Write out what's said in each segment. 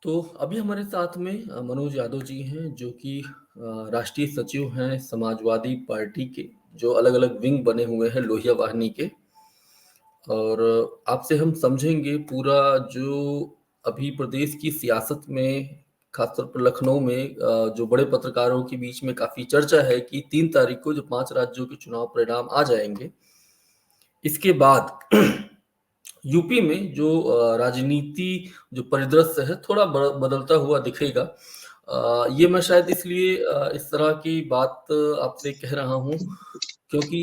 तो अभी हमारे साथ में मनोज यादव जी हैं जो कि राष्ट्रीय सचिव हैं समाजवादी पार्टी के, जो अलग-अलग विंग बने हुए हैं लोहिया वाहिनी के। और आपसे हम समझेंगे पूरा जो अभी प्रदेश की सियासत में, खासतौर पर लखनऊ में जो बड़े पत्रकारों के बीच में काफ़ी चर्चा है कि 3 तारीख को जो 5 राज्यों के चुनाव परिणाम आ जाएँगे, इसके बाद यूपी में जो राजनीति जो परिदृश्य है थोड़ा बदलता हुआ दिखेगा। ये मैं शायद इसलिए इस तरह की बात आपसे कह रहा हूँ क्योंकि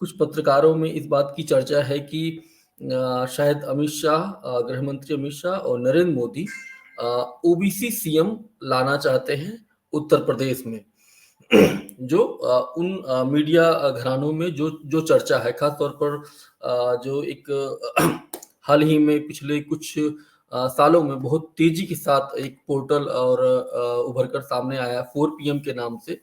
कुछ पत्रकारों में इस बात की चर्चा है कि शायद अमित शाह, गृह मंत्री अमित शाह और नरेंद्र मोदी अ, ओबीसी सीएम लाना चाहते हैं उत्तर प्रदेश में। जो उन मीडिया घरानों में जो जो चर्चा है, खास तौर पर जो एक हाल ही में पिछले कुछ सालों में बहुत तेजी के साथ एक पोर्टल और उभर कर सामने आया 4 पीएम के नाम से।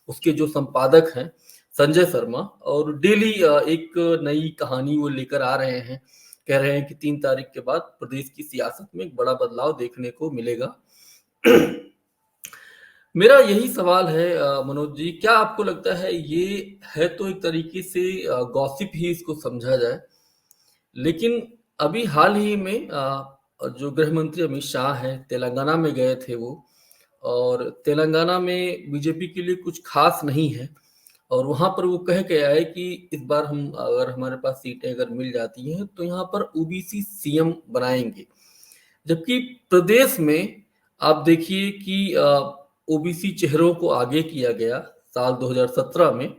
उसके जो संपादक हैं संजय शर्मा, और डेली एक नई कहानी वो लेकर आ रहे हैं। कह रहे हैं कि 3 तारीख के बाद प्रदेश की सियासत में एक बड़ा बदलाव देखने को मिलेगा। मेरा यही सवाल है मनोज जी, क्या आपको लगता है ये है तो एक तरीके से गॉसिप ही इसको समझा जाए, लेकिन अभी हाल ही में जो गृह मंत्री अमित शाह हैं तेलंगाना में गए थे वो, और तेलंगाना में बीजेपी के लिए कुछ खास नहीं है, और वहां पर वो कह के आए कि इस बार हम अगर हमारे पास सीटें अगर मिल जाती हैं तो यहाँ पर ओबीसी सीएम बनाएंगे। जबकि प्रदेश में आप देखिए कि ओबीसी चेहरों को आगे किया गया साल 2017 में,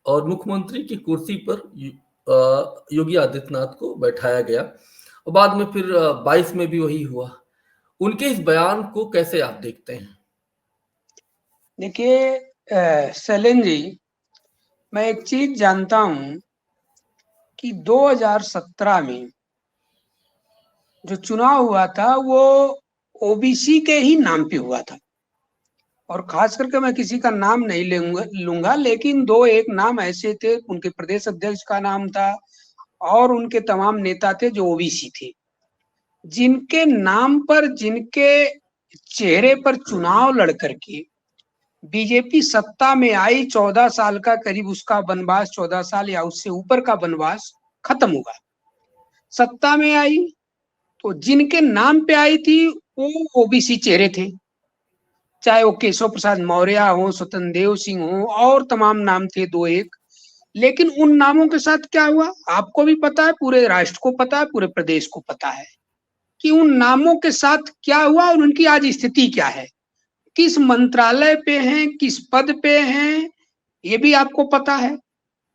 और मुख्यमंत्री की कुर्सी पर योगी आदित्यनाथ को बैठाया गया, और बाद में फिर 22 में भी वही हुआ। उनके इस बयान को कैसे आप देखते हैं? देखिए शैलेंद्र जी, मैं एक चीज जानता हूं कि 2017 में जो चुनाव हुआ था वो ओबीसी के ही नाम पे हुआ था। और खास करके मैं किसी का नाम नहीं लूंगा, लेकिन दो एक नाम ऐसे थे, उनके प्रदेश अध्यक्ष का नाम था और उनके तमाम नेता थे जो ओबीसी थे, जिनके नाम पर, जिनके चेहरे पर चुनाव लड़ करके बीजेपी सत्ता में आई। 14 साल का करीब उसका वनवास, 14 साल या उससे ऊपर का वनवास खत्म हुआ। सत्ता में आई तो जिनके नाम पे आई थी वो ओबीसी चेहरे थे, चाहे वो केशव प्रसाद मौर्य हो, स्वतंत्र देव सिंह हो, और तमाम नाम थे दो एक। लेकिन उन नामों के साथ क्या हुआ आपको भी पता है, पूरे राष्ट्र को पता है, पूरे प्रदेश को पता है कि उन नामों के साथ क्या हुआ और उनकी आज स्थिति क्या है, किस मंत्रालय पे हैं, किस पद पे हैं, ये भी आपको पता है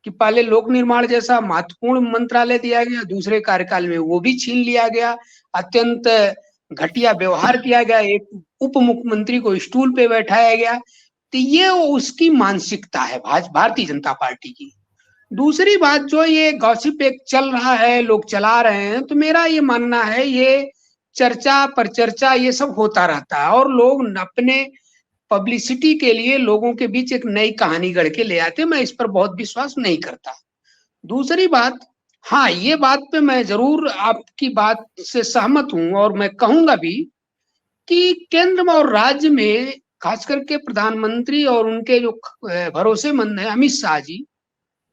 कि पहले लोक निर्माण जैसा महत्वपूर्ण मंत्रालय दिया गया, दूसरे कार्यकाल में वो भी छीन लिया गया, अत्यंत घटिया व्यवहार किया गया, एक उप मुख्यमंत्री को स्टूल पे बैठाया गया। तो ये उसकी मानसिकता है भारतीय जनता पार्टी की। दूसरी बात, जो ये गॉसिप एक चल रहा है, लोग चला रहे हैं, तो मेरा ये मानना है ये चर्चा पर चर्चा ये सब होता रहता है और लोग अपने पब्लिसिटी के लिए लोगों के बीच एक नई कहानी गढ़ के ले आते। मैं इस पर बहुत विश्वास नहीं करता। दूसरी बात, हाँ, ये बात पे मैं जरूर आपकी बात से सहमत हूं और मैं कहूंगा भी कि केंद्र और राज्य में खास करके प्रधानमंत्री और उनके जो भरोसेमंद है अमित शाह जी,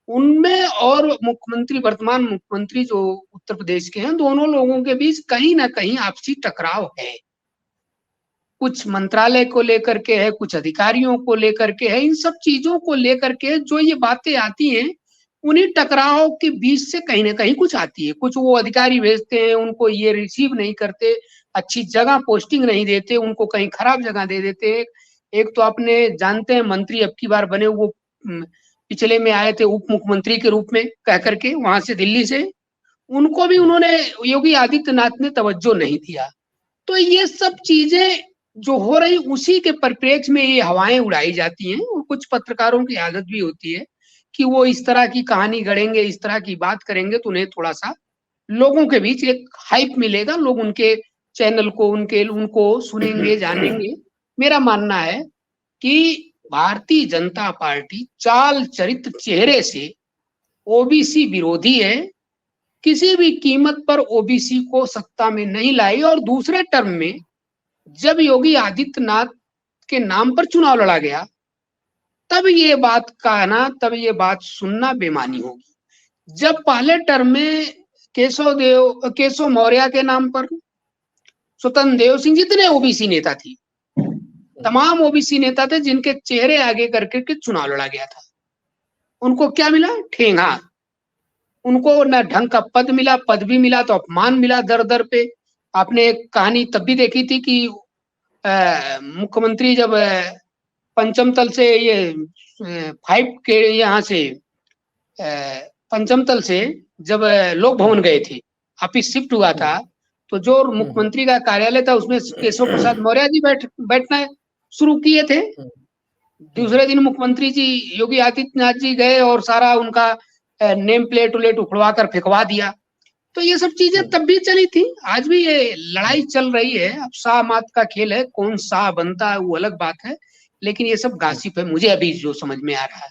उनमें और मुख्यमंत्री, वर्तमान मुख्यमंत्री जो उत्तर प्रदेश के हैं, दोनों लोगों के बीच कहीं ना कहीं आपसी टकराव है। कुछ मंत्रालय को लेकर के है, कुछ अधिकारियों को लेकर के है, इन सब चीजों को लेकर के जो ये बातें आती हैं, उन्हीं टकराव के बीच से कहीं ना कहीं कुछ आती है। कुछ वो अधिकारी भेजते हैं, उनको ये रिसीव नहीं करते, अच्छी जगह पोस्टिंग नहीं देते, उनको कहीं खराब जगह दे देते हैं। एक तो आपने जानते हैं मंत्री अब की बार बने, वो पिछले में आए थे उप मुख्यमंत्री के रूप में कह करके वहां से, दिल्ली से, उनको भी उन्होंने, योगी आदित्यनाथ ने तवज्जो नहीं दिया। तो ये सब चीजें जो हो रही उसी के परिप्रेक्ष्य में ये हवाएं उड़ाई जाती हैं, और कुछ पत्रकारों की आदत भी होती है कि वो इस तरह की कहानी गढ़ेंगे, इस तरह की बात करेंगे तो उन्हें थोड़ा सा लोगों के बीच एक हाइप मिलेगा, लोग उनके चैनल को, उनके उनको सुनेंगे, जानेंगे। मेरा मानना है कि भारतीय जनता पार्टी चाल चरित्र चेहरे से ओबीसी विरोधी है, किसी भी कीमत पर ओबीसी को सत्ता में नहीं लाई। और दूसरे टर्म में जब योगी आदित्यनाथ के नाम पर चुनाव लड़ा गया, तब ये बात कहना, तब ये बात सुनना बेमानी होगी। जब पहले टर्म में केशव मौर्य के नाम पर, स्वतंत्र देव सिंह, जितने ओबीसी नेता थे, तमाम ओबीसी नेता थे जिनके चेहरे आगे करके के चुनाव लड़ा गया था, उनको क्या मिला? ठेंगा। उनको न ढंग का पद मिला, पद भी मिला तो अपमान मिला दर दर पे। आपने एक कहानी तब भी देखी थी कि मुख्यमंत्री जब पंचम तल से ये 5 के यहाँ से पंचम तल से जब लोक भवन गए थे, ऑफिस शिफ्ट हुआ था, तो जो मुख्यमंत्री का कार्यालय था उसमें केशव प्रसाद मौर्य जी बैठना शुरू किए थे। दूसरे दिन मुख्यमंत्री जी योगी आदित्यनाथ जी गए और सारा उनका नेम प्लेट उलेट उखड़वा कर फेंकवा दिया। तो ये सब चीजें तब भी चली थी, आज भी ये लड़ाई चल रही है। अब शाह मात का खेल है, कौन शाह बनता है वो अलग बात है, लेकिन ये सब गासिप है, मुझे अभी जो समझ में आ रहा है।